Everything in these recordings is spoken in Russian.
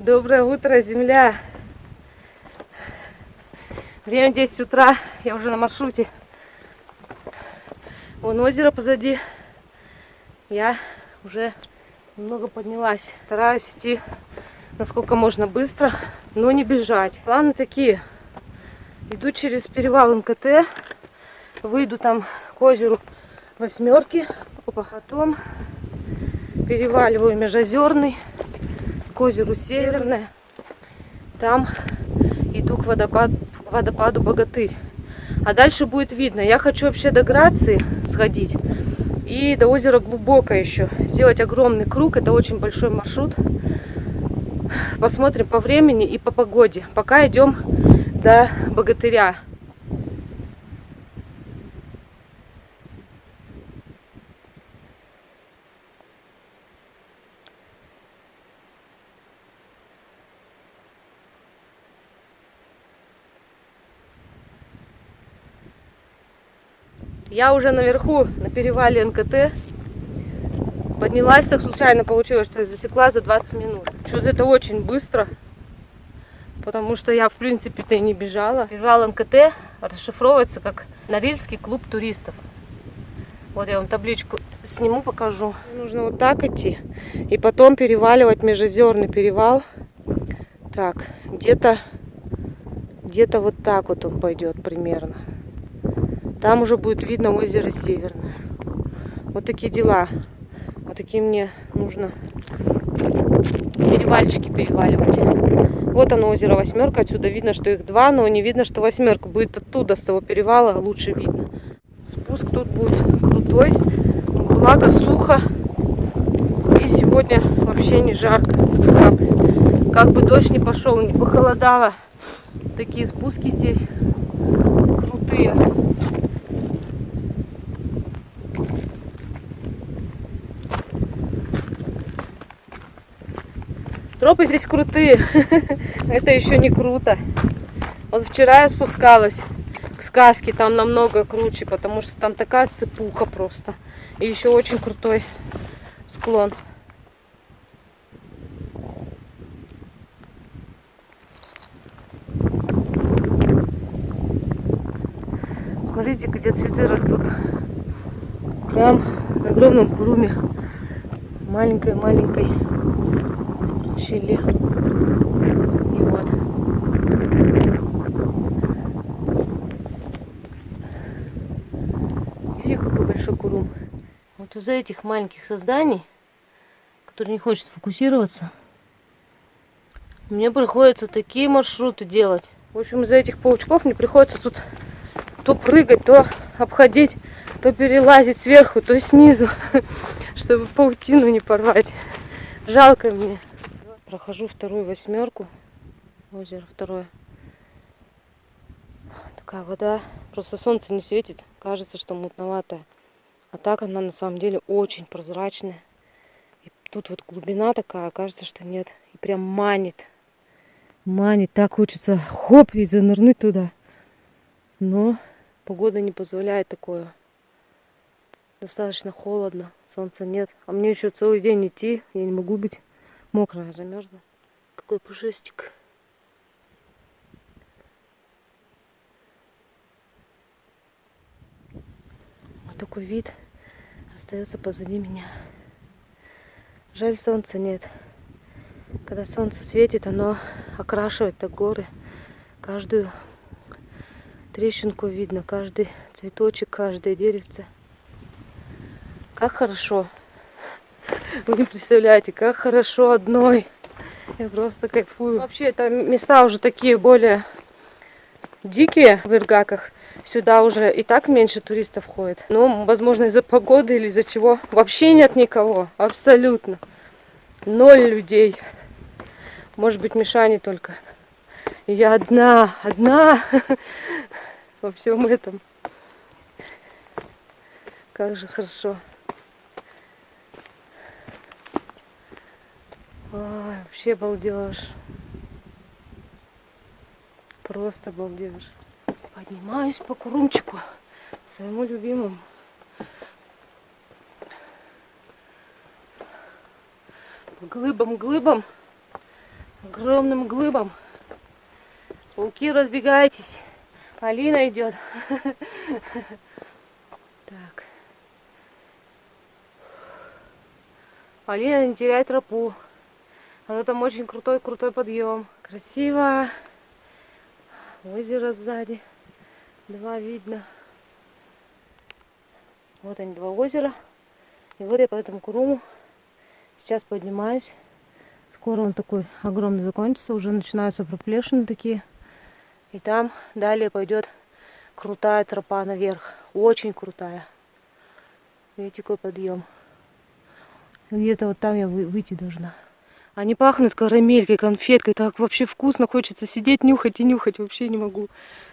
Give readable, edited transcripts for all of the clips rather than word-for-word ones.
Доброе утро, земля. Время 10 утра, я уже на маршруте. Вон озеро позади. Я уже немного поднялась. Стараюсь идти насколько можно быстро, но не бежать. Планы такие. Иду через перевал НКТ. Выйду там к озеру Восьмерки. Потом переваливаю Межозерный к озеру Северное. Там иду к водопаду Богатырь. А дальше будет видно. Я хочу вообще до Грации сходить. И до озера Глубокое еще. Сделать огромный круг. Это очень большой маршрут. Посмотрим по времени и по погоде. Пока идем до Богатыря. Я уже наверху, на перевале НКТ. Поднялась, так случайно получилось, что я засекла за 20 минут. Что-то это очень быстро, потому что я, в принципе-то, и не бежала. Перевал НКТ расшифровывается как Норильский клуб туристов. Вот я вам табличку сниму, покажу. Нужно вот так идти и потом переваливать Межозерный перевал. Так, где-то вот так вот он пойдет примерно. Там уже будет видно озеро Северное. Вот такие дела. Вот такие мне нужно перевальчики переваливать. Вот оно, озеро Восьмерка. Отсюда видно, что их два, но не видно, что Восьмерка. Будет оттуда, с того перевала, лучше видно. Спуск тут будет крутой. Благо сухо. И сегодня вообще не жарко. Как бы дождь не пошел, не похолодало. Такие спуски здесь крутые. Тропы здесь крутые. Это еще не круто. Вот вчера я спускалась к сказке, там намного круче, потому что там такая сыпуха просто. И еще очень крутой склон. Смотрите, где цветы растут. Прям на огромном куруме. Маленькой щели. И вот. Видите, какой большой курум. Вот из-за этих маленьких созданий, которые не хочет фокусироваться, мне приходится такие маршруты делать. В общем, из-за этих паучков мне приходится тут то прыгать, то обходить, то перелазить сверху, то снизу, чтобы паутину не порвать. Жалко мне. Прохожу вторую Восьмерку. Озеро второе. Такая вода. Просто солнце не светит. Кажется, что мутноватая. А так она на самом деле очень прозрачная. И тут вот глубина такая, кажется, что нет. И прям манит. Манит. Так хочется хоп и занырнуть туда. Но погода не позволяет такое. Достаточно холодно. Солнца нет. А мне еще целый день идти. Я не могу быть мокрая, замерзла. Какой пушистик. Вот такой вид остается позади меня. Жаль, солнца нет. Когда солнце светит, оно окрашивает так горы. Каждую трещинку видно, каждый цветочек, каждое деревце. Как хорошо. Вы не представляете, как хорошо одной. Я просто кайфую. Вообще, это места уже такие более дикие в Иргаках. Сюда уже и так меньше туристов ходит. Но, возможно, из-за погоды или из-за чего. Вообще нет никого. Абсолютно. 0 людей. Может быть, Мишани только. И я одна во всем этом. Как же хорошо. Ой, вообще балдеж. Просто балдеж. Поднимаюсь по курумчику, своему любимому. По глыбам огромным глыбам. Пауки, разбегайтесь. Алина идет. Так. Алина, не теряй тропу. А там очень крутой подъем. Красиво. Озеро сзади. Два видно. Вот они, два озера. И вот я по этому круму сейчас поднимаюсь. Скоро он такой огромный закончится. Уже начинаются проплешины такие. И там далее пойдет крутая тропа наверх. Очень крутая. Видите, какой подъем. Где-то вот там я выйти должна. Они пахнут карамелькой, конфеткой. Так вообще вкусно. Хочется сидеть, нюхать и нюхать. Вообще не могу.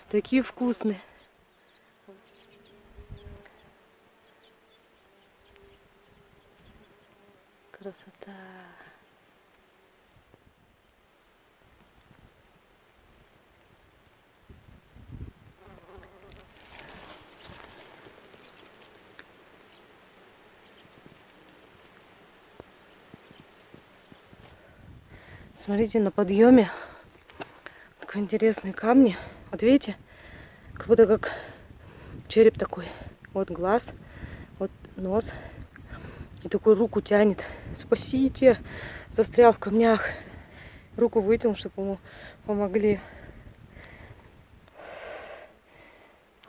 Такие вкусные. Красота. Смотрите, на подъеме как интересные камни. Вот видите, как будто как череп такой. Вот глаз, вот нос. И такую руку тянет. Спасите! Застрял в камнях. Руку вытянул, чтобы ему помогли.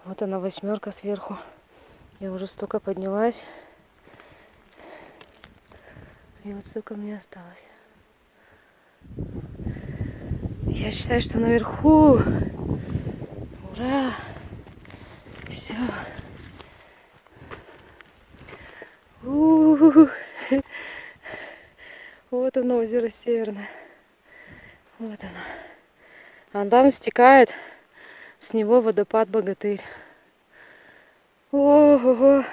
Вот она, 8 сверху. Я уже столько поднялась. И вот столько мне осталось. Я считаю, что наверху. Ура! Все. Вот оно, озеро Северное. Вот оно. А там стекает с него водопад Богатырь. Ого!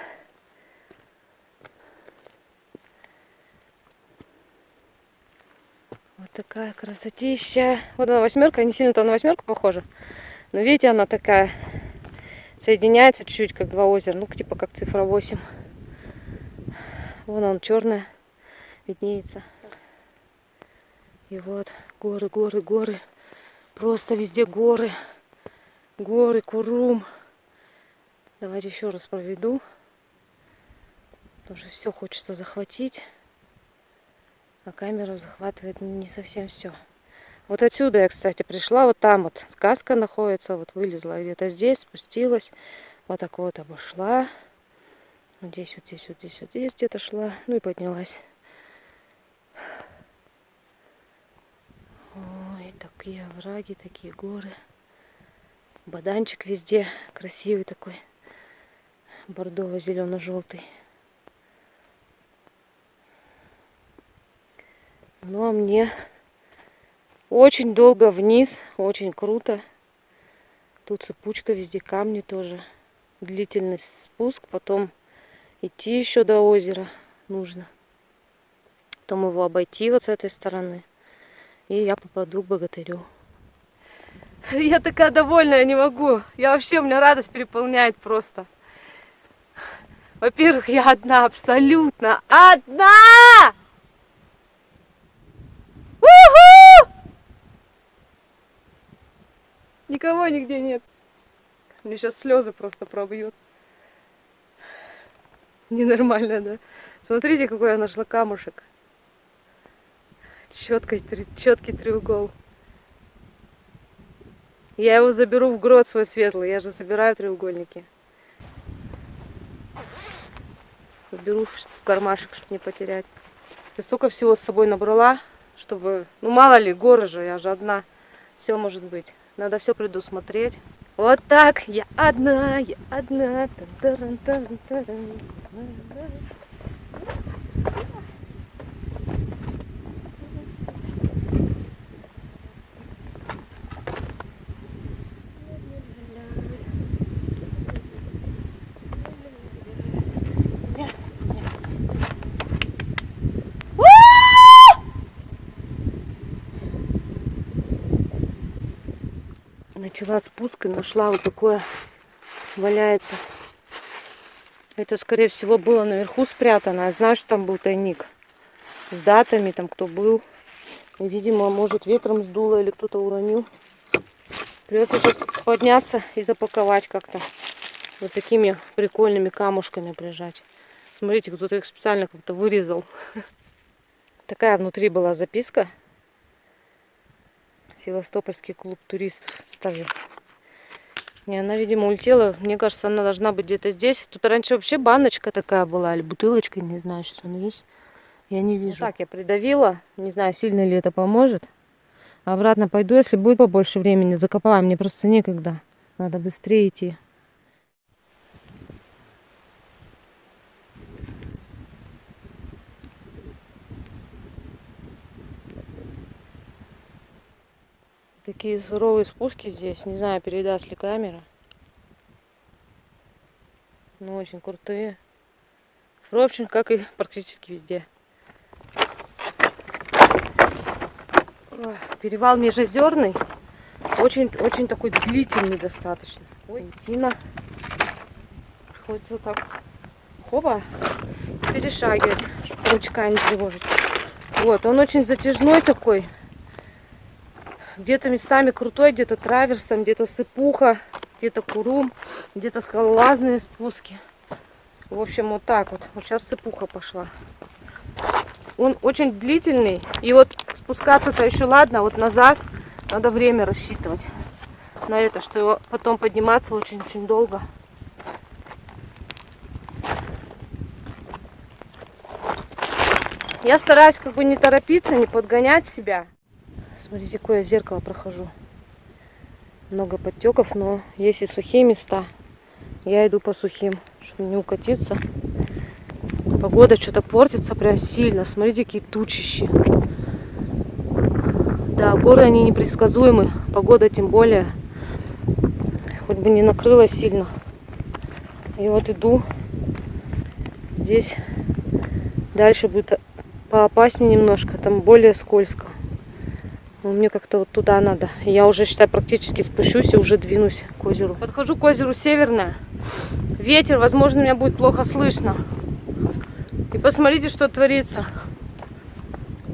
Вот такая красотища. Вот она 8, не сильно-то на 8 похожа. Но видите, она такая соединяется чуть-чуть, как два озера. Ну, типа как цифра 8. Вон он черная виднеется. И вот горы, горы, горы. Просто везде горы. Горы, Курум. Давайте еще раз проведу. Потому что все хочется захватить. А камера захватывает не совсем все. Вот отсюда я, кстати, пришла. Вот там вот сказка находится. Вот вылезла где-то здесь, спустилась. Вот так вот обошла. Вот здесь, вот здесь, вот здесь, вот здесь где-то шла. Ну и поднялась. Ой, такие овраги, такие горы. Баданчик везде красивый такой. Бордово-зелено-желтый. Ну а мне очень долго вниз, очень круто. Тут цепучка, везде камни тоже. Длительный спуск, потом идти еще до озера нужно. Потом его обойти вот с этой стороны. И я попаду к Богатырю. Я такая довольная, не могу. У меня радость переполняет просто. Во-первых, я одна, абсолютно одна! У-ху! Никого нигде нет. Мне сейчас слезы просто пробьют. Ненормально, да? Смотрите, какой я нашла камушек. Четкий треугол. Я его заберу в грот свой светлый. Я же собираю треугольники. Заберу в кармашек, чтобы не потерять. Я столько всего с собой набрала, чтобы... Ну, мало ли, горы же, я же одна. Все может быть. Надо все предусмотреть. Вот так, я одна, я одна. Начала спуск и нашла вот такое, валяется. Это, скорее всего, было наверху спрятано. Я знаю, что там был тайник с датами, там кто был. И, видимо, может, ветром сдуло или кто-то уронил. Придется сейчас подняться и запаковать как-то. Вот такими прикольными камушками прижать. Смотрите, кто-то их специально как-то вырезал. Такая внутри была записка. Севастопольский клуб туристов ставил. Не, она, видимо, улетела. Мне кажется, она должна быть где-то здесь. Тут раньше вообще баночка такая была. Или бутылочка, не знаю, что она есть. Я не вижу. Вот так я придавила. Не знаю, сильно ли это поможет. Обратно пойду, если будет побольше времени. Закопаю. Мне просто некогда. Надо быстрее идти. Такие суровые спуски здесь. Не знаю, передаст ли камера. Но очень крутые. В общем, как и практически везде. Перевал Межозерный. Очень такой длительный достаточно. Ой, Тина. Приходится вот так. Хопа. Перешагивать, чтобы ручка не тревожить. Вот, он очень затяжной такой. Где-то местами крутой, где-то траверсом, где-то сыпуха, где-то курум, где-то скалолазные спуски. В общем, вот так вот. Вот сейчас сыпуха пошла. Он очень длительный. И вот спускаться-то еще ладно, а вот назад надо время рассчитывать на это, что его потом подниматься очень-очень долго. Я стараюсь как бы не торопиться, не подгонять себя. Смотрите, какое зеркало прохожу. Много подтеков, но есть и сухие места. Я иду по сухим, чтобы не укатиться. Погода что-то портится прям сильно. Смотрите, какие тучищи. Да, горы они непредсказуемы. Погода тем более. Хоть бы не накрыло сильно. И вот иду. Здесь дальше будет поопаснее немножко. Там более скользко. Но мне как-то вот туда надо. Я уже, считай, практически спущусь и уже двинусь к озеру. Подхожу к озеру Северное. Ветер, возможно, меня будет плохо слышно. И посмотрите, что творится.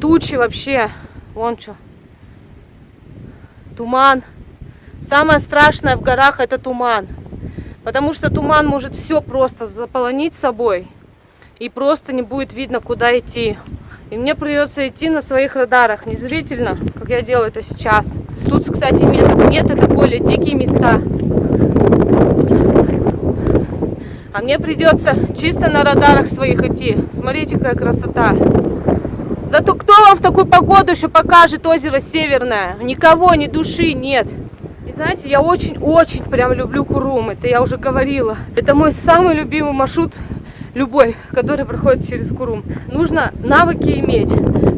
Тучи вообще. Вон что. Туман. Самое страшное в горах — это туман. Потому что туман может все просто заполонить собой. И просто не будет видно, куда идти. И мне придется идти на своих радарах, не зрительно, как я делаю это сейчас. Тут, кстати, меток нет, это более дикие места. А мне придется чисто на радарах своих идти. Смотрите, какая красота. Зато кто вам в такую погоду еще покажет озеро Северное? Никого, ни души нет. И знаете, я очень-очень прям люблю Курум. Это я уже говорила. Это мой самый любимый маршрут. Любой, который проходит через Курум. Нужно навыки иметь.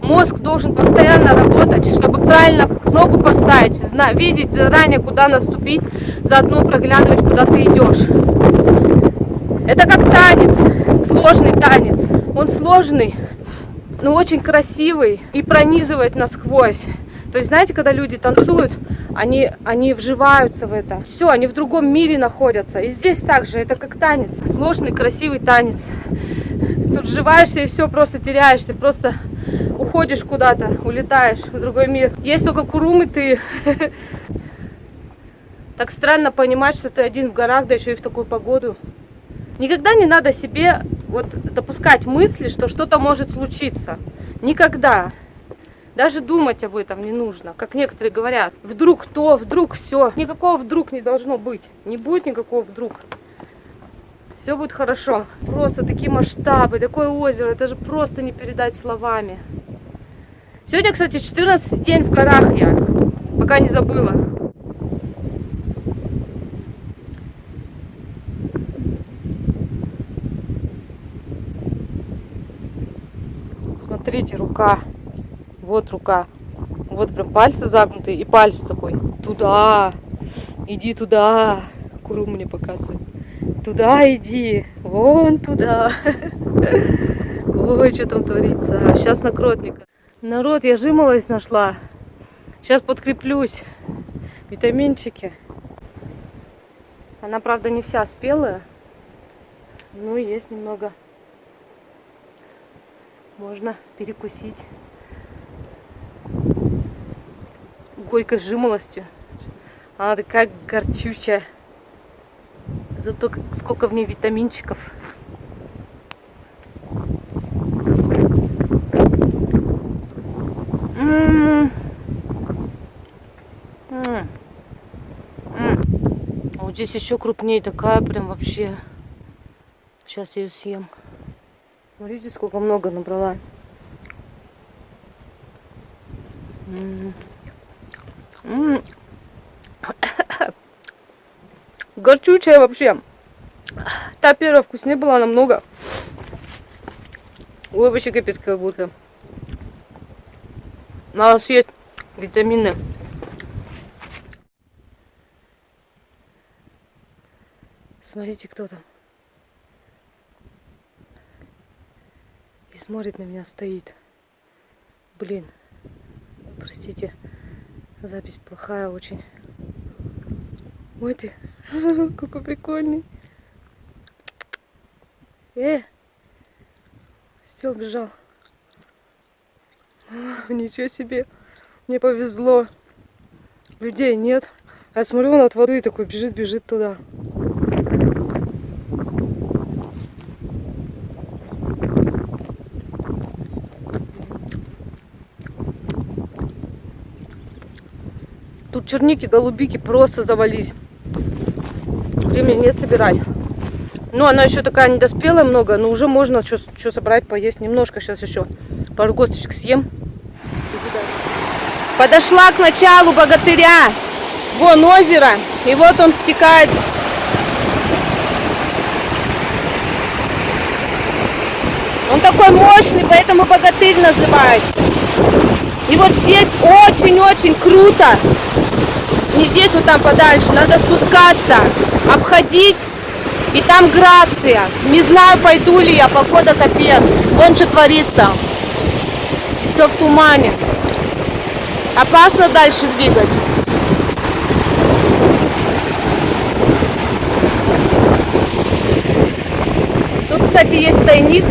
Мозг должен постоянно работать, чтобы правильно ногу поставить, видеть заранее, куда наступить, заодно проглядывать, куда ты идешь. Это как танец, сложный танец. Он сложный, но очень красивый и пронизывает насквозь. То есть, знаете, когда люди танцуют, они вживаются в это. Все, они в другом мире находятся. И здесь также, это как танец. Сложный, красивый танец. Тут вживаешься и все, просто теряешься. Просто уходишь куда-то, улетаешь в другой мир. Есть только Курум, и ты. Так странно понимать, что ты один в горах, да еще и в такую погоду. Никогда не надо себе вот допускать мысли, что что-то может случиться. Никогда. Даже думать об этом не нужно, как некоторые говорят. Вдруг то, вдруг все. Никакого вдруг не должно быть. Не будет никакого вдруг. Все будет хорошо. Просто такие масштабы, такое озеро. Это же просто не передать словами. Сегодня, кстати, 14-й день в горах я. Пока не забыла. Смотрите, рука. Вот рука. Вот прям пальцы загнутые и палец такой. Туда. Иди туда. Курум мне показывает. Туда иди. Вон туда. Ой, что там творится. Сейчас накроет мне. Народ, я жимолость нашла. Сейчас подкреплюсь. Витаминчики. Она, правда, не вся спелая. Ну, есть немного. Можно перекусить. горькой жимолостью. Она такая горчучая. Зато сколько в ней витаминчиков. А вот здесь еще крупнее, такая прям вообще. Сейчас я ее съем. Смотрите, сколько много набрала. Горчучая вообще. Та первая вкуснее была намного. Ой, вообще капец как будто. Надо съесть витамины. Смотрите, кто там. И смотрит на меня, стоит. Блин. Простите. Запись плохая очень. Ой ты. Какой прикольный. Все, убежал. Ничего себе. Мне повезло. Людей нет. А я смотрю, он от воды такой бежит туда. Тут черники, голубики просто завались. Времени нет собирать. Ну, она еще такая недоспелая много, но уже можно что собрать, поесть. Немножко сейчас еще пару косточек съем. Подошла к началу богатыря. Вон озеро. И вот он стекает. Он такой мощный, поэтому богатырь называют. И вот здесь очень-очень круто. Не здесь, вот там подальше. Надо спускаться, обходить. И там грация. Не знаю, пойду ли я. Погода капец. Вон что творится. Все в тумане. Опасно дальше двигать. Тут, кстати, есть тайник.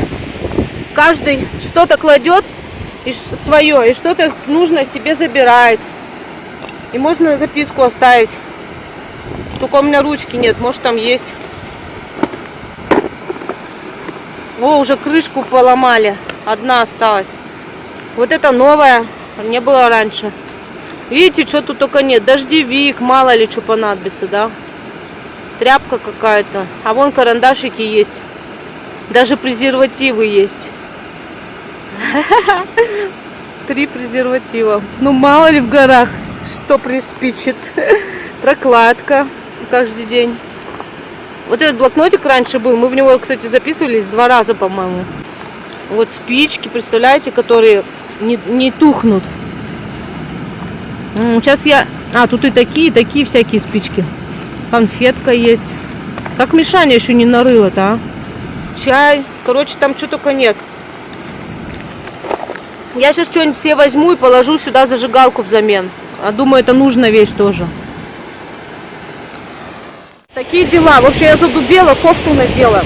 Каждый что-то кладет свое, и что-то нужно себе забирает. И можно записку оставить. Только у меня ручки нет, может там есть. О, уже крышку поломали. Одна осталась. Вот это новая, не было раньше. Видите, что тут только нет. Дождевик, мало ли что понадобится, да? Тряпка какая-то. А вон карандашики есть. Даже презервативы есть. 3 презерватива. Ну мало ли в горах, что приспичит. Прокладка каждый день. Вот этот блокнотик раньше был. Мы в него, кстати, записывались 2 раза, по-моему. Вот спички, представляете, которые не тухнут. Сейчас я... А, тут и такие всякие спички. Конфетка есть. Как Мишаня еще не нарыла-то, а? Чай. Короче, там что только нет. Я сейчас что-нибудь себе возьму и положу сюда зажигалку взамен. А думаю, это нужная вещь тоже. Такие дела. В общем, я задубела, кофту надела.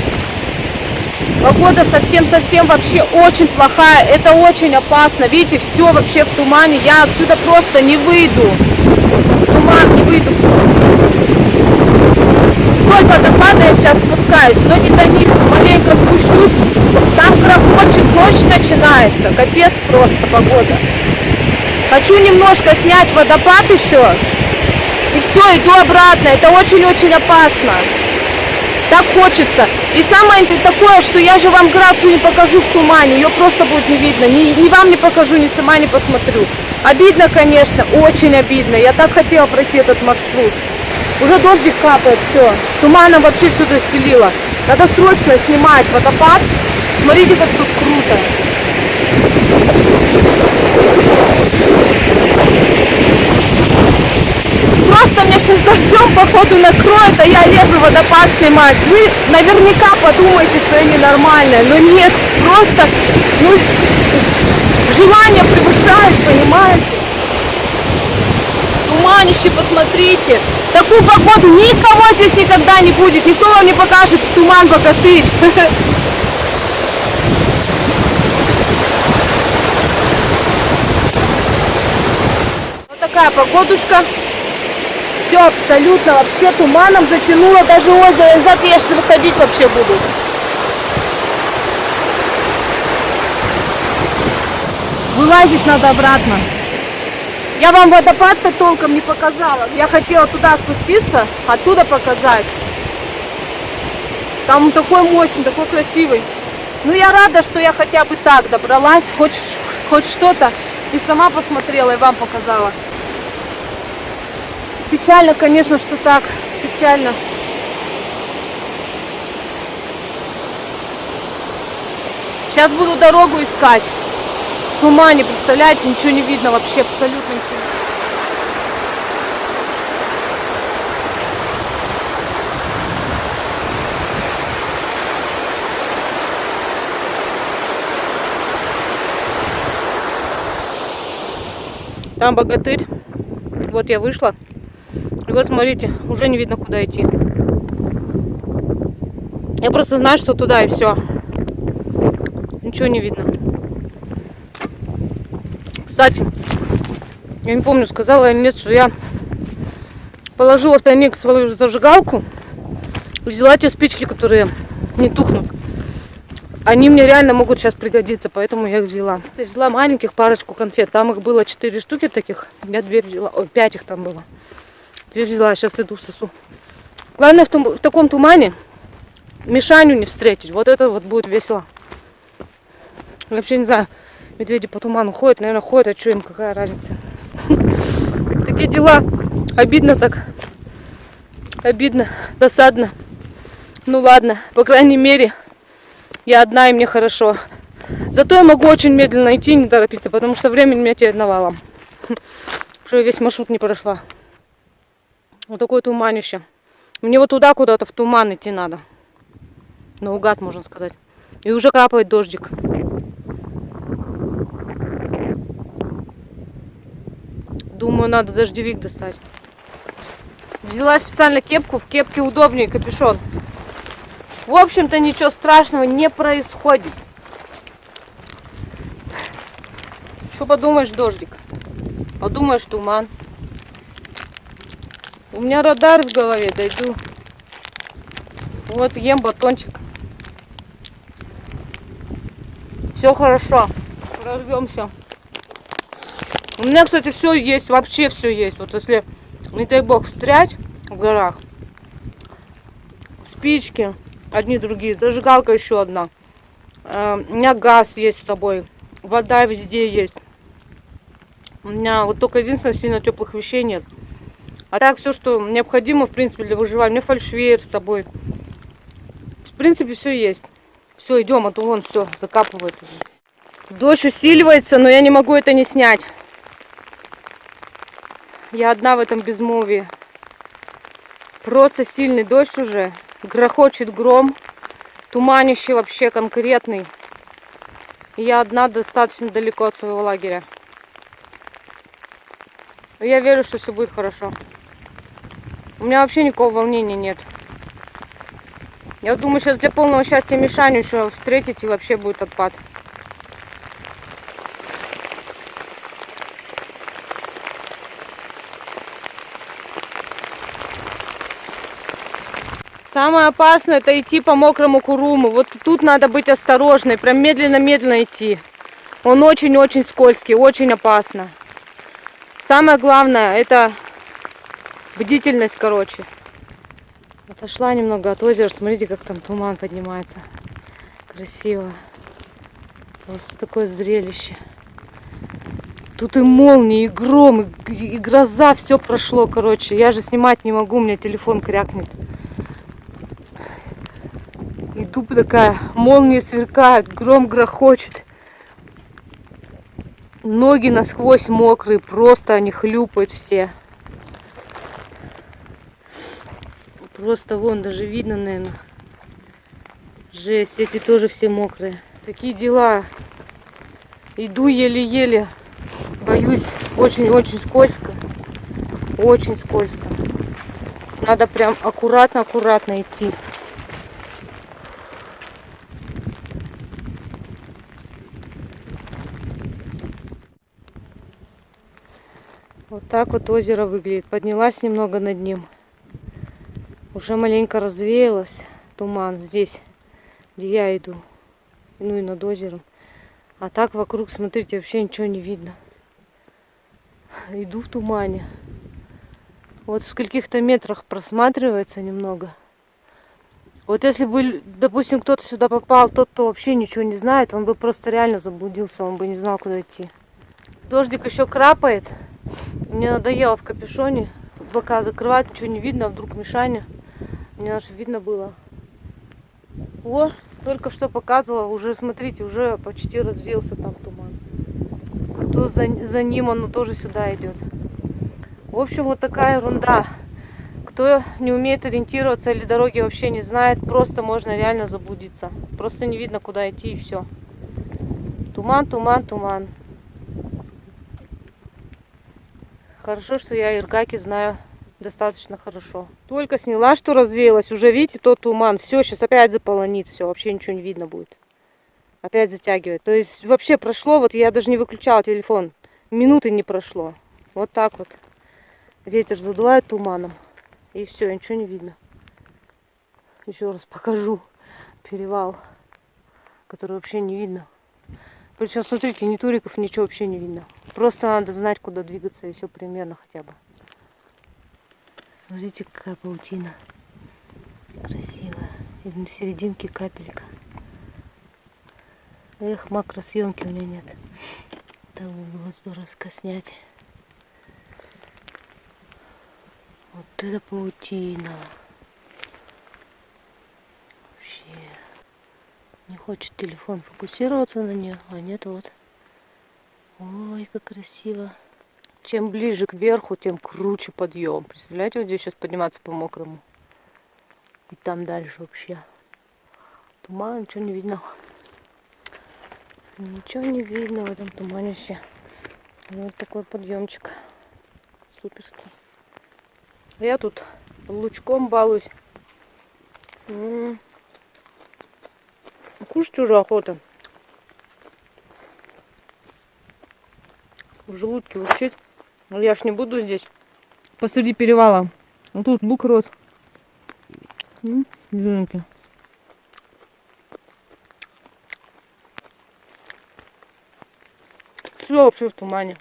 Погода совсем вообще очень плохая. Это очень опасно. Видите, все вообще в тумане. Я отсюда просто не выйду. В туман не выйду просто. Вдоль водопада я сейчас спускаюсь. Но не до них. Маленько спущусь. Там грохочет, дождь начинается. Капец просто погода. Хочу немножко снять водопад еще. И все, иду обратно. Это очень-очень опасно. Так хочется. И самое такое, что я же вам грацию не покажу в тумане. Ее просто будет не видно. Ни вам не покажу, ни сама не посмотрю. Обидно, конечно. Очень обидно. Я так хотела пройти этот маршрут. Уже дождик капает, все. Туманом вообще все застелило. Надо срочно снимать водопад. Смотрите, как тут круто. Просто меня сейчас дождем походу накроет, а я лезу водопад снимать. Вы наверняка подумаете, что я ненормальная, но нет, просто, желание превышает, понимаете? Туманище, посмотрите. Такую погоду никого здесь никогда не будет, никто вам не покажет в туман богатырь. такая погодушка. Все абсолютно вообще туманом затянуло. Даже озеро. И завтра я сейчас выходить вообще буду. Вылазить надо обратно. Я вам водопад-то толком не показала. Я хотела туда спуститься, оттуда показать. Там он такой мощный, такой красивый. Ну я рада, что я хотя бы так добралась, хоть что-то. И сама посмотрела, и вам показала. Печально, конечно, что так. Печально. Сейчас буду дорогу искать. В тумане, представляете, ничего не видно вообще, абсолютно ничего. Там богатырь. Вот я вышла. И вот смотрите, уже не видно, куда идти. Я просто знаю, что туда, и все. Ничего не видно. Кстати, я не помню, сказала или нет, что я положила в тайник свою зажигалку, взяла те спички, которые не тухнут. Они мне реально могут сейчас пригодиться, поэтому я их взяла. Я взяла маленьких парочку конфет. Там их было 4 штуки таких. Я 2 взяла. Ой, 5 их там было. 2 взяла, сейчас иду сосу. Главное в таком тумане Мишаню не встретить. Вот это вот будет весело. Я вообще не знаю, медведи по туману ходят, наверное, ходят, а что им, какая разница. Такие дела. Обидно так. Обидно, досадно. Ну ладно, по крайней мере, я одна, и мне хорошо. Зато я могу очень медленно идти, не торопиться, потому что времени у меня теперь навалом. Что я весь маршрут не прошла. Вот такое туманище. Мне вот туда куда-то в туман идти надо. Наугад, можно сказать. И уже капает дождик. Думаю, надо дождевик достать. Взяла специально кепку. В кепке удобнее капюшон. В общем-то, ничего страшного не происходит. Что подумаешь, дождик? Подумаешь, туман. У меня радар в голове, дойду. Вот ем батончик. Все хорошо. Прорвемся. У меня, кстати, все есть, вообще все есть. Вот если, не дай бог, встрять в горах. Спички. Одни другие. Зажигалка еще одна. У меня газ есть с собой. Вода везде есть. У меня вот только единственное, сильно теплых вещей нет. А так все, что необходимо, в принципе, для выживания. У меня фальшвейер с собой. В принципе, все есть. Все, идем, а то вон все закапывает уже. Дождь усиливается, но я не могу это не снять. Я одна в этом безмолвии. Просто сильный дождь уже. Грохочет гром. Туманище вообще конкретный. И я одна достаточно далеко от своего лагеря. Я верю, что все будет хорошо. У меня вообще никакого волнения нет. Я думаю, сейчас для полного счастья Мишаню еще встретить, и вообще будет отпад. Самое опасное — это идти по мокрому куруму. Вот тут надо быть осторожной, прям медленно-медленно идти. Он очень-очень скользкий, очень опасно. Самое главное — это бдительность, короче. Отошла немного от озера, смотрите, как там туман поднимается. Красиво. Просто такое зрелище. Тут и молнии, и гром, и гроза, все прошло, короче. Я же снимать не могу, у меня телефон крякнет. Иду такая, молнии сверкают, гром грохочет. Ноги насквозь мокрые, просто они хлюпают все. Просто вон даже видно, наверное. Жесть, эти тоже все мокрые. Такие дела. Иду еле-еле. Боюсь, очень-очень скользко. Очень скользко. Надо прям аккуратно-аккуратно идти. Вот так вот озеро выглядит. Поднялась немного над ним. Уже маленько развеялась туман здесь, где я иду. Ну и над озером. А так вокруг, смотрите, вообще ничего не видно. Иду в тумане. Вот в скольких-то метрах просматривается немного. Вот если бы, допустим, кто-то сюда попал, тот, кто вообще ничего не знает, он бы просто реально заблудился, он бы не знал, куда идти. Дождик еще крапает. Мне надоело в капюшоне бока закрывать, ничего не видно, а вдруг Мишаня. Мне аж видно было. О, только что показывала, уже, смотрите, уже почти развеялся там туман. Зато за ним он тоже сюда идет. В общем, вот такая ерунда. Кто не умеет ориентироваться или дороги вообще не знает, просто можно реально заблудиться. Просто не видно, куда идти, и все. Туман, туман, туман. Хорошо, что я Иргаки знаю достаточно хорошо. Только сняла, что развеялась. Уже видите, тот туман. Все, сейчас опять заполонит. Все, вообще ничего не видно будет. Опять затягивает. То есть вообще прошло, вот я даже не выключала телефон. Минуты не прошло. Вот так вот. Ветер задувает туманом. И все, ничего не видно. Еще раз покажу перевал, который вообще не видно. Причем, смотрите, ни туриков, ничего вообще не видно. Просто надо знать, куда двигаться, и все примерно хотя бы. Смотрите, какая паутина. Красивая. И на серединке капелька. Эх, макросъемки у меня нет. Там было здорово снять. Вот это паутина. Вообще. Не хочет телефон фокусироваться на нее, а нет, вот. Ой, как красиво. Чем ближе к верху, тем круче подъем. Представляете, вот здесь сейчас подниматься по мокрому. И там дальше вообще. Туман, ничего не видно. Ничего не видно в этом туманище. Вот такой подъемчик. Суперский. Я тут лучком балуюсь. Кушать уже охота. В желудке урчит. Но я ж не буду здесь посреди перевала. Вот тут лук рос. Зелененький. Все вообще в тумане.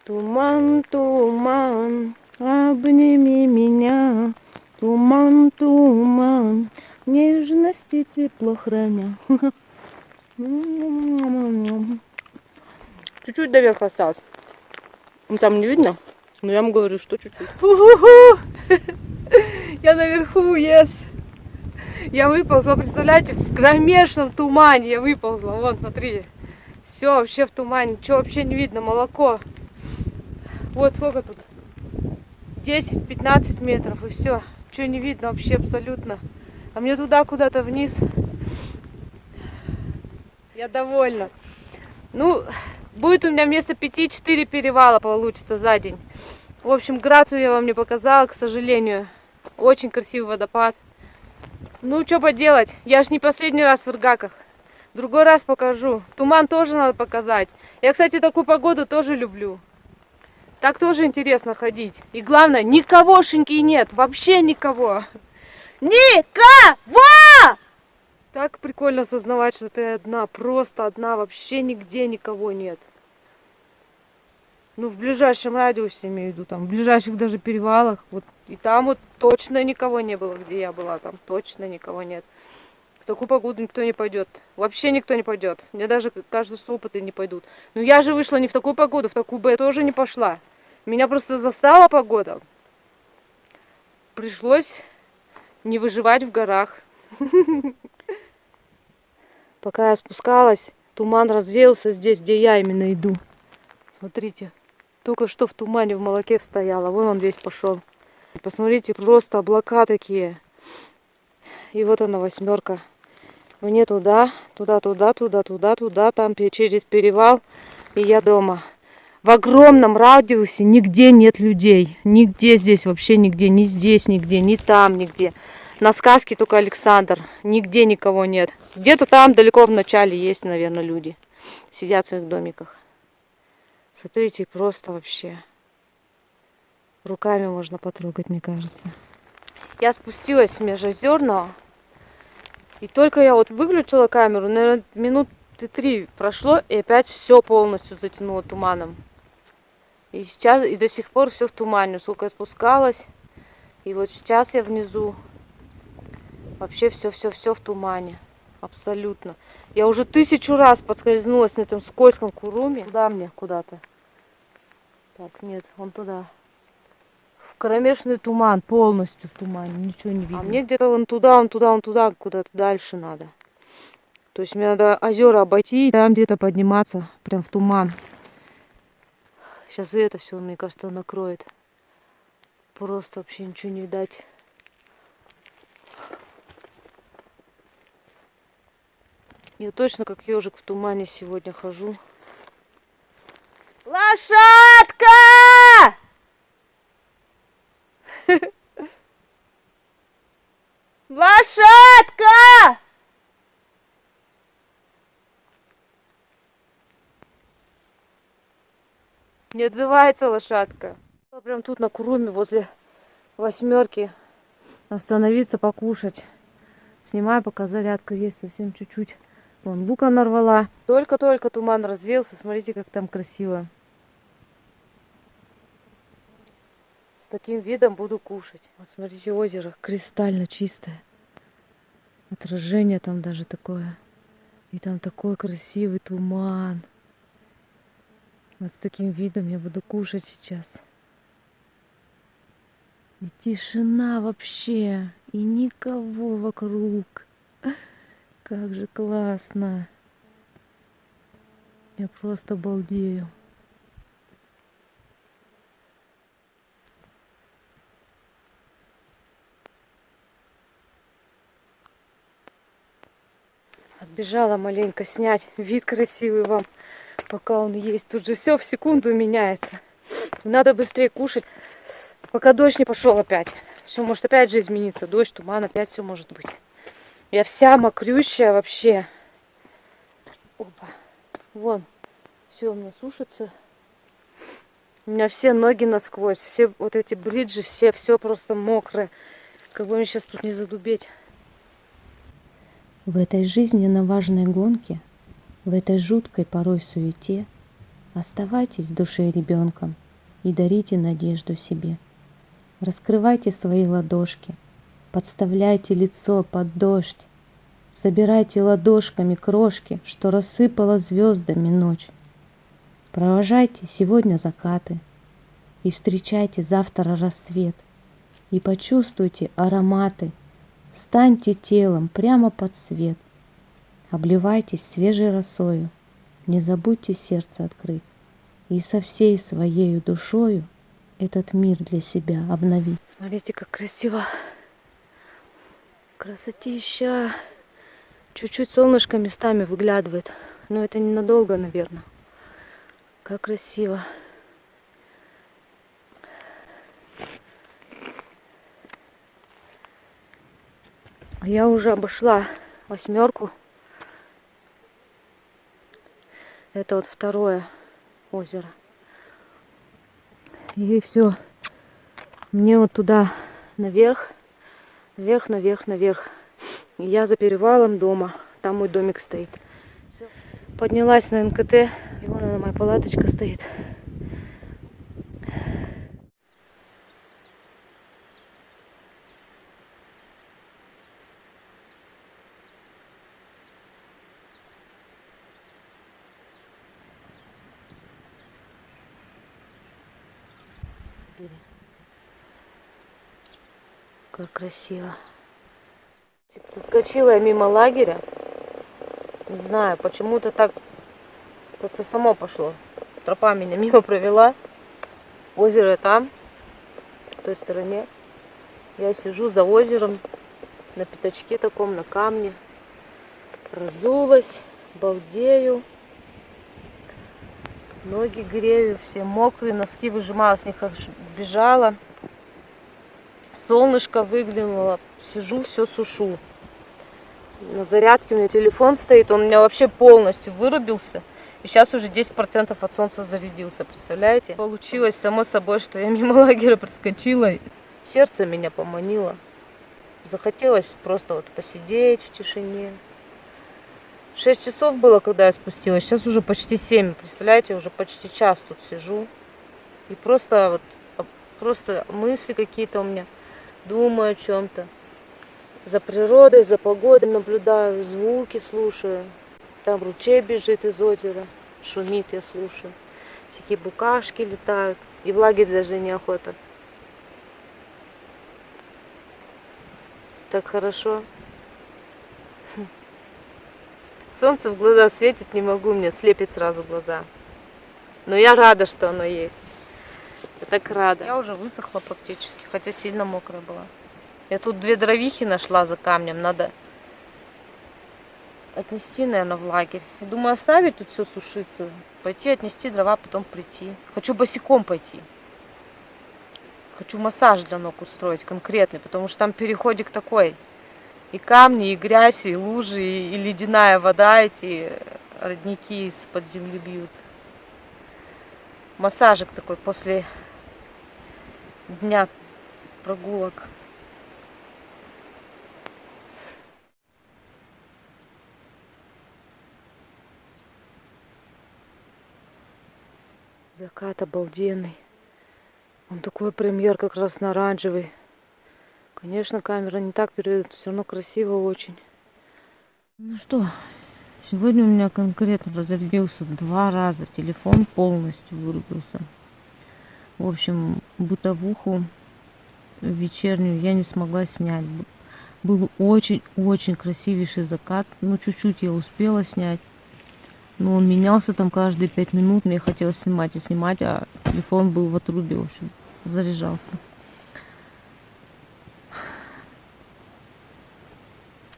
Туман, туман, обними меня. Туман, туман, нежности тепло храня. Чуть-чуть до верха осталось. Там не видно, но я вам говорю, что чуть-чуть. Я наверху, yes. Я выползла, представляете, в кромешном тумане я выползла. Вон, смотрите. Все вообще в тумане, ничего вообще не видно, молоко. Вот сколько тут? 10-15 метров, и все. Ничего не видно вообще абсолютно. А мне туда куда-то вниз. Я довольна. Ну, будет у меня вместо 5-4 перевала получится за день. В общем, Грацию я вам не показала, к сожалению. Очень красивый водопад. Ну, что поделать, я ж не последний раз в Иргаках. Другой раз покажу. Туман тоже надо показать. Я, кстати, такую погоду тоже люблю. Так тоже интересно ходить. И главное, никогошеньки нет. Вообще никого. Никого! Так прикольно осознавать, что ты одна. Просто одна. Вообще нигде никого нет. Ну, в ближайшем радиусе имею в виду. Там, в ближайших даже перевалах. Вот, и там вот точно никого не было, где я была. Там точно никого нет. В такую погоду никто не пойдет. Вообще никто не пойдет. Мне даже кажется, что опыты не пойдут. Но я же вышла не в такую погоду. В такую бы я тоже не пошла. Меня просто застала погода. Пришлось не выживать в горах. Пока я спускалась, туман развеялся здесь, где я именно иду. Смотрите, только что в тумане в молоке стояла. Вон он весь пошел. Посмотрите, просто облака такие. И вот она, 8. Мне туда, туда, там через перевал, и я дома. В огромном радиусе нигде нет людей. Нигде здесь, вообще нигде. Ни здесь, нигде, ни там, нигде. На сказке только Александр. Нигде никого нет. Где-то там далеко в начале есть, наверное, люди. Сидят в своих домиках. Смотрите, просто вообще руками можно потрогать, мне кажется. Я спустилась с Межозерного, и только я вот выключила камеру, наверное, минуты 3 прошло, и опять все полностью затянуло туманом. И сейчас, и до сих пор все в тумане. Сколько я спускалась, и вот сейчас я внизу. Вообще все в тумане. Абсолютно. Я уже 1000 раз подскользнулась на этом скользком куруме. Куда мне? Куда-то. Так, нет, вон туда. В кромешный туман, полностью в тумане, ничего не видно. А мне где-то вон туда, куда-то дальше надо. То есть мне надо озера обойти и там где-то подниматься, прям в туман. Сейчас и это все, мне кажется, накроет. Просто вообще ничего не видать. Я точно как ежик в тумане сегодня хожу. Лошадка! Лошадка! Не отзывается лошадка. Прям тут на Куруме возле 8 остановиться покушать. Снимаю, пока зарядка есть совсем чуть-чуть. Вон лука нарвала. Только-только туман развеялся. Смотрите, как там красиво. С таким видом буду кушать. Вот смотрите, озеро кристально чистое. Отражение там даже такое. И там такой красивый туман. Вот с таким видом я буду кушать сейчас. И тишина вообще. И никого вокруг. Как же классно. Я просто балдею. Отбежала маленько снять вид красивый вам, пока он есть. Тут же все в секунду меняется. Надо быстрее кушать, пока дождь не пошел опять. Все может опять же измениться. Дождь, туман, опять все может быть. Я вся мокрющая вообще. Опа. Вон. Все у меня сушится. У меня все ноги насквозь. Все вот эти бриджи, все просто мокрые. Как бы мне сейчас тут не задубеть. В этой жизненно важной гонке, в этой жуткой порой суете, оставайтесь в душе ребенком и дарите надежду себе. Раскрывайте свои ладошки, подставляйте лицо под дождь, собирайте ладошками крошки, что рассыпала звездами ночь. Провожайте сегодня закаты и встречайте завтра рассвет, и почувствуйте ароматы. Встаньте телом прямо под свет, обливайтесь свежей росою, не забудьте сердце открыть, и со всей своею душою этот мир для себя обновить. Смотрите, как красиво. Красотища. Чуть-чуть солнышко местами выглядывает, но это ненадолго, наверное. Как красиво. Я уже обошла 8. Это вот второе озеро. И все. Мне вот туда наверх. Наверх. И я за перевалом дома. Там мой домик стоит. Всё. Поднялась на НКТ. И вон она, моя палаточка стоит. Как красиво. Проскочила я мимо лагеря. Не знаю, почему-то так как-то само пошло. Тропа меня мимо провела. Озеро там, в той стороне. Я сижу за озером, на пятачке таком, на камне. Разулась, балдею. Ноги грею, все мокрые, носки выжимала, с них бежала. Солнышко выглянуло, сижу, все сушу. На зарядке у меня телефон стоит, он у меня вообще полностью вырубился. И сейчас уже 10% от солнца зарядился, представляете? Получилось само собой, что я мимо лагеря проскочила. Сердце меня поманило. Захотелось просто вот посидеть в тишине. 6 часов было, когда я спустилась. Сейчас уже почти 7. Представляете, уже почти час тут сижу. И просто вот просто мысли какие-то у меня. Думаю о чем-то. За природой, за погодой наблюдаю, звуки слушаю. Там ручей бежит из озера, шумит, я слушаю. Всякие букашки летают. И в лагерь даже неохота. Так хорошо. Солнце в глаза светит, не могу, мне слепит сразу глаза. Но я рада, что оно есть. Я так рада. Я уже высохла практически, хотя сильно мокрая была. Я тут 2 дровихи нашла за камнем, надо отнести, наверное, в лагерь. Я думаю, оставить тут все сушиться, пойти отнести дрова, потом прийти. Хочу босиком пойти. Хочу массаж для ног устроить конкретный, потому что там переходик такой. И камни, и грязь, и лужи, и ледяная вода, эти родники из-под земли бьют. Массажик такой после дня прогулок. Закат обалденный. Он такой прям ярко-красно-оранжевый. Конечно, камера не так передает, все равно красиво очень. Ну что, сегодня у меня конкретно разрядился 2 раза. Телефон полностью вырубился. В общем, бытовуху вечернюю я не смогла снять. Был очень-очень красивейший закат. Ну, чуть-чуть я успела снять. Но он менялся там каждые 5 минут. Мне хотелось снимать и снимать, а телефон был в отрубе, в общем, заряжался.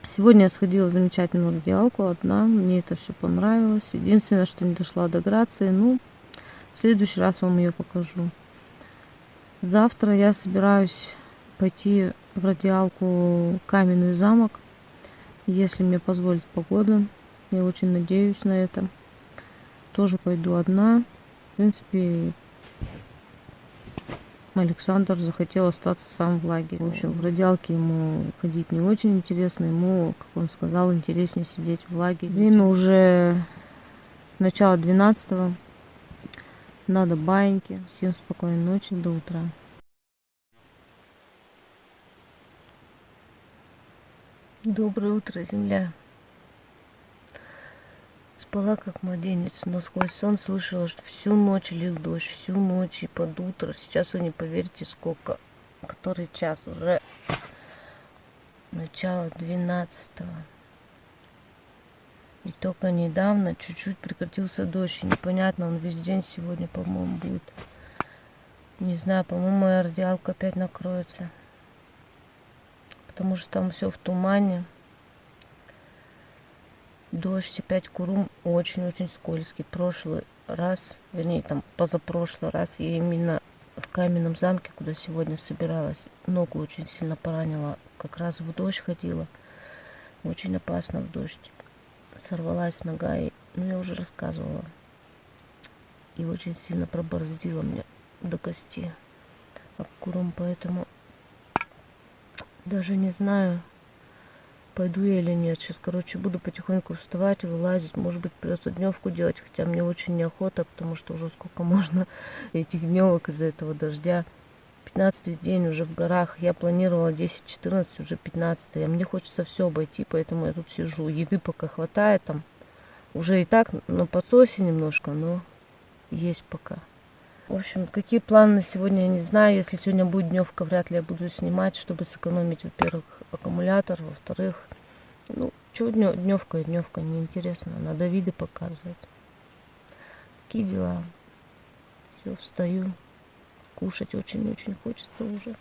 Сегодня я сходила в замечательную радиалку одна. Мне это все понравилось. Единственное, что не дошла до Грации. Ну, в следующий раз вам ее покажу. Завтра я собираюсь пойти в радиалку Каменный замок, если мне позволит погода. Я очень надеюсь на это. Тоже пойду одна. В принципе, Александр захотел остаться сам в лагере. В общем, в радиалке ему ходить не очень интересно. Ему, как он сказал, интереснее сидеть в лагере. Время уже начало 12-го. Надо баиньки. Всем спокойной ночи. До утра. Доброе утро, земля. Спала как младенец, но сквозь сон слышала, что всю ночь лил дождь, всю ночь и под утро. Сейчас вы не поверите, сколько, который час, уже начало 12-го. И только недавно чуть-чуть прекратился дождь, и непонятно, он весь день сегодня, по-моему, будет. Не знаю, по-моему, моя радиалка опять накроется, потому что там все в тумане. Дождь, опять курум очень-очень скользкий. Прошлый раз, вернее, там позапрошлый раз я именно в Каменном замке, куда сегодня собиралась, ногу очень сильно поранила. Как раз в дождь ходила. Очень опасно в дождь. Сорвалась нога, и, ну, я уже рассказывала. И очень сильно пробороздила меня до кости об курум, поэтому даже не знаю, пойду я или нет. Сейчас, короче, буду потихоньку вставать и вылазить. Может быть, придется дневку делать, хотя мне очень неохота, потому что уже сколько можно этих дневок из-за этого дождя. 15-й день уже в горах. Я планировала 10-14, уже 15-й. А мне хочется все обойти, поэтому я тут сижу. Еды пока хватает там. Уже и так на подсосе немножко, но есть пока. В общем, какие планы на сегодня, я не знаю. Если сегодня будет дневка, вряд ли я буду снимать, чтобы сэкономить, во-первых, аккумулятор, во-вторых, ну, что дневка и дневка, неинтересно. Надо виды показывать. Такие дела. Все, встаю. Кушать очень-очень хочется уже.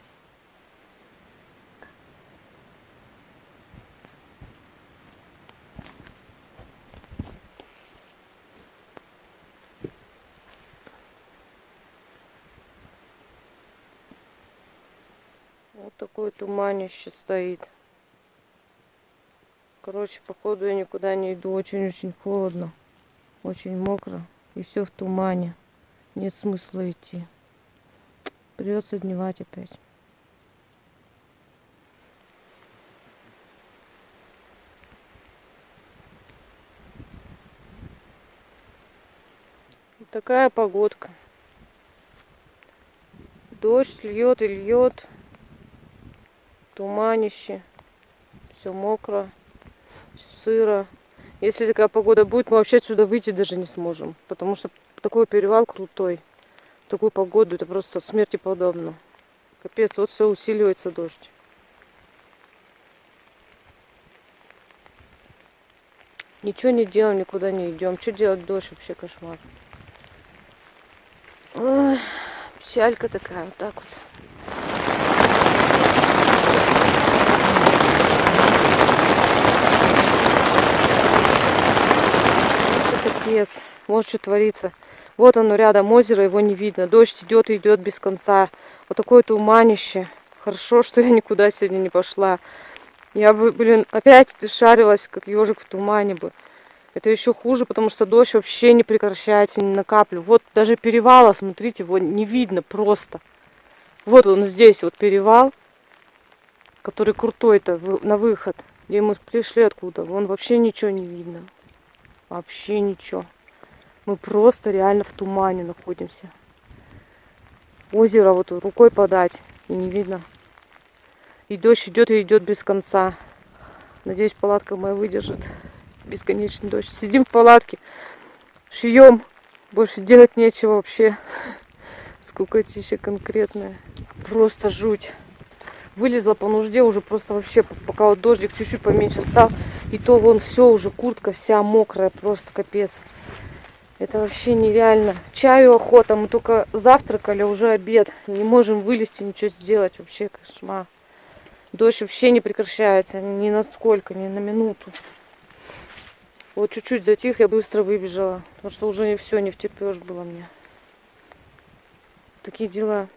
Вот такой туманище стоит. Короче, походу я никуда не иду. Очень-очень холодно. Очень мокро. И все в тумане. Нет смысла идти. Придется дневать опять. Вот такая погодка. Дождь льет и льет. Туманище. Все мокро. Всё сыро. Если такая погода будет, мы вообще отсюда выйти даже не сможем. Потому что такой перевал крутой. В такую погоду это просто смерти подобно. Капец, вот все усиливается дождь. Ничего не делаем, никуда не идем. Что делать дождь? Вообще кошмар. Ой, печалька такая, вот так вот. Просто капец. Вот что творится. Вот оно рядом озеро, его не видно. Дождь идет и идет без конца. Вот такое туманище. Хорошо, что я никуда сегодня не пошла. Я бы, блин, опять шарилась, как ежик в тумане бы. Это еще хуже, потому что дождь вообще не прекращается ни на каплю. Вот даже перевала, смотрите, его не видно просто. Вот он здесь, вот перевал, который крутой-то на выход, где мы пришли откуда. Вон вообще ничего не видно. Вообще ничего. Мы просто реально в тумане находимся. Озеро вот рукой подать и не видно. И дождь идет и идет без конца. Надеюсь, палатка моя выдержит бесконечный дождь. Сидим в палатке, шьем. Больше делать нечего вообще. Скукотища конкретная. Просто жуть. Вылезла по нужде уже просто вообще, пока вот дождик чуть-чуть поменьше стал. И то вон все уже, куртка вся мокрая, просто капец. Это вообще нереально. Чаю охота, мы только завтракали, уже обед. Не можем вылезти, ничего сделать, вообще кошмар. Дождь вообще не прекращается, ни на сколько, ни на минуту. Вот чуть-чуть затих, я быстро выбежала, потому что уже все, не втерпешь было мне. Такие дела.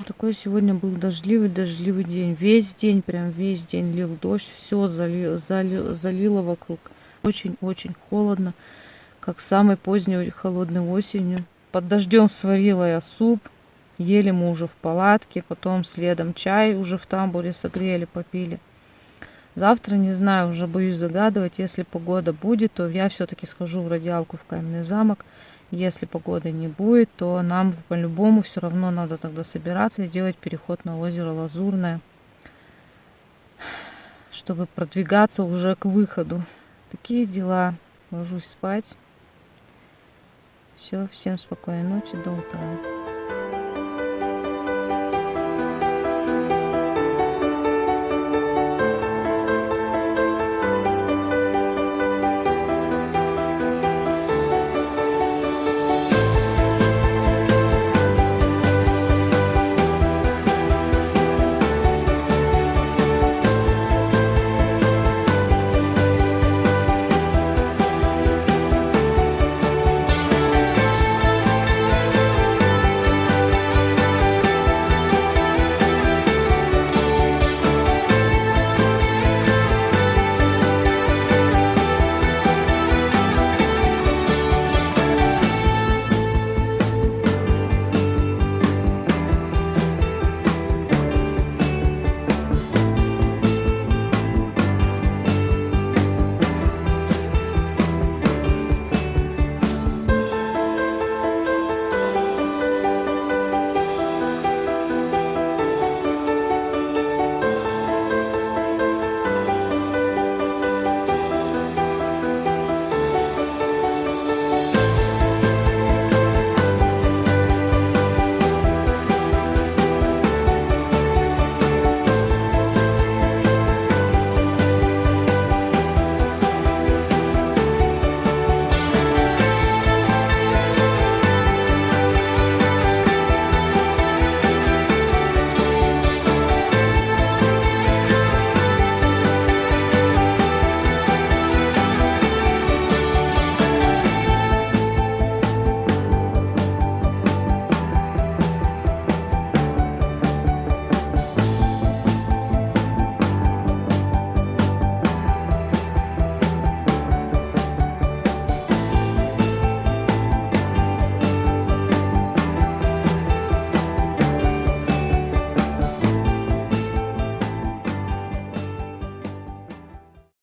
Такой сегодня был дождливый день. Весь день, прям весь день лил дождь. Все залило вокруг. Очень-очень холодно, как самой поздней холодной осенью. Под дождем сварила я суп. Ели мы уже в палатке. Потом следом чай уже в тамбуре согрели, попили. Завтра, не знаю, уже боюсь загадывать. Если погода будет, то я все-таки схожу в Радиалку в Каменный замок. Если погоды не будет, то нам по-любому все равно надо тогда собираться и делать переход на озеро Лазурное. чтобы продвигаться уже к выходу. Такие дела. Ложусь спать. Все, всем спокойной ночи, до утра.